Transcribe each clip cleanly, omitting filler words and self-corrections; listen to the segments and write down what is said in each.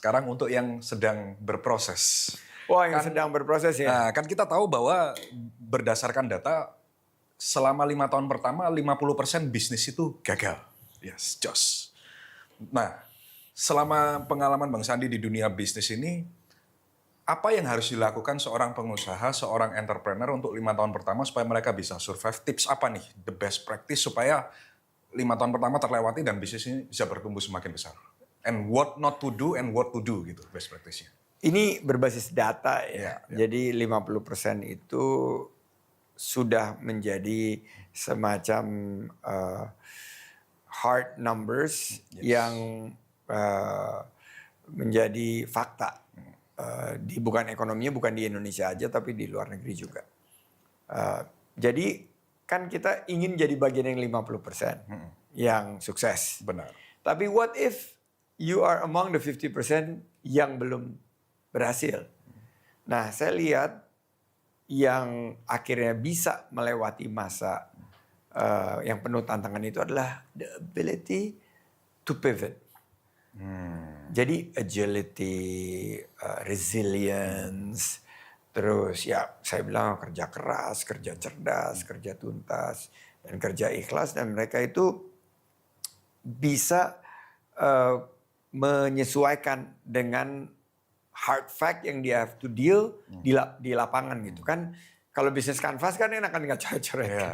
sekarang untuk yang sedang berproses. Wah, yang sedang berproses ya. Nah, kan kita tahu bahwa berdasarkan data selama 5 tahun pertama 50% bisnis itu gagal. Yes, jos. Nah, selama pengalaman Bang Sandi di dunia bisnis ini, apa yang harus dilakukan seorang pengusaha, seorang entrepreneur untuk 5 tahun pertama supaya mereka bisa survive? Tips apa nih, the best practice supaya 5 tahun pertama terlewati dan bisnis ini bisa bertumbuh semakin besar? And what not to do and what to do gitu, best practice-nya. Ini berbasis data Ya. ya. Jadi 50% itu sudah menjadi semacam hard numbers yang menjadi fakta. Bukan ekonominya, bukan di Indonesia aja, tapi di luar negeri juga. Jadi kan kita ingin jadi bagian yang 50% yang sukses. Benar. Tapi what if you are among the 50% yang belum berhasil? Nah, saya lihat yang akhirnya bisa melewati masa yang penuh tantangan itu adalah the ability to pivot. Jadi agility, resilience, terus ya saya bilang kerja keras, kerja cerdas, kerja tuntas, dan kerja ikhlas. Dan mereka itu bisa menyesuaikan dengan hard fact yang dia have to deal di lapangan gitu kan. Kalau bisnis kanvas kan enakan nggak coret-coret. Ya.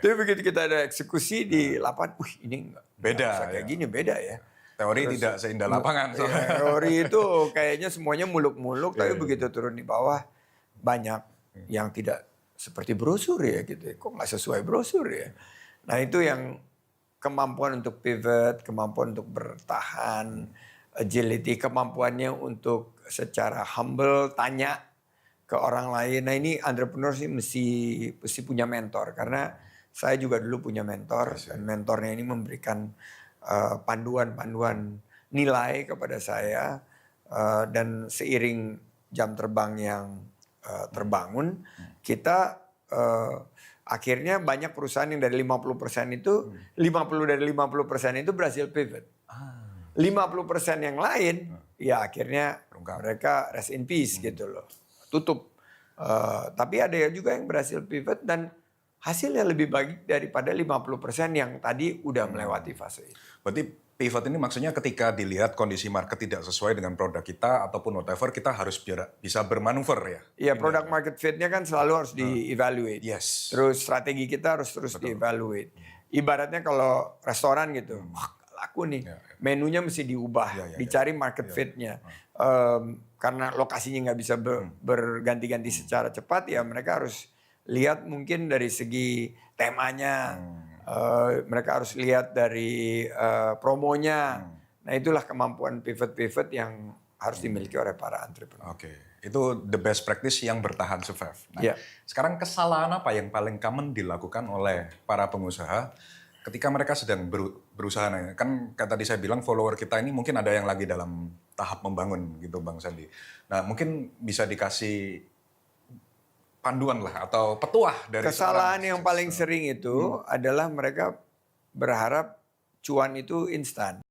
Tapi begitu kita ada eksekusi di lapangan, ini beda kayak gini beda ya. Teori tidak seindah lapangan. Teori itu kayaknya semuanya muluk-muluk, tapi begitu turun di bawah banyak yang tidak seperti brosur ya gitu. Kok nggak sesuai brosur ya? Nah itu yang kemampuan untuk pivot, kemampuan untuk bertahan, agility, kemampuannya untuk secara humble tanya ke orang lain. Nah ini entrepreneur sih mesti punya mentor, karena saya juga dulu punya mentor dan mentornya ini memberikan panduan-panduan nilai kepada saya, dan seiring jam terbang yang terbangun, kita akhirnya banyak perusahaan yang dari 50% itu 50 dari 50% itu berhasil pivot. 50% yang lain ya akhirnya mereka rest in peace gitu loh. Tutup. Tapi ada juga yang berhasil pivot dan hasilnya lebih baik daripada 50% yang tadi udah melewati fase itu. Berarti pivot ini maksudnya ketika dilihat kondisi market tidak sesuai dengan produk kita ataupun whatever, kita harus bisa bermanuver ya? Iya, produk market fit-nya kan selalu harus di-evaluate. Yes. Terus strategi kita harus terus di-evaluate. Ibaratnya kalau restoran gitu, wah laku nih, menunya mesti diubah, dicari market fit-nya. Karena lokasinya nggak bisa berganti-ganti secara cepat, ya mereka harus lihat mungkin dari segi temanya, mereka harus lihat dari promonya. Nah itulah kemampuan pivot-pivot yang harus dimiliki oleh para entrepreneur. Oke, itu the best practice yang bertahan survive. Nah, sekarang kesalahan apa yang paling common dilakukan oleh para pengusaha ketika mereka sedang berusaha? Kan kayak tadi saya bilang follower kita ini mungkin ada yang lagi dalam tahap membangun gitu Bang Sandi. Nah mungkin bisa dikasih panduan lah atau petuah dari kesalahan yang paling sering itu adalah mereka berharap cuan itu instan.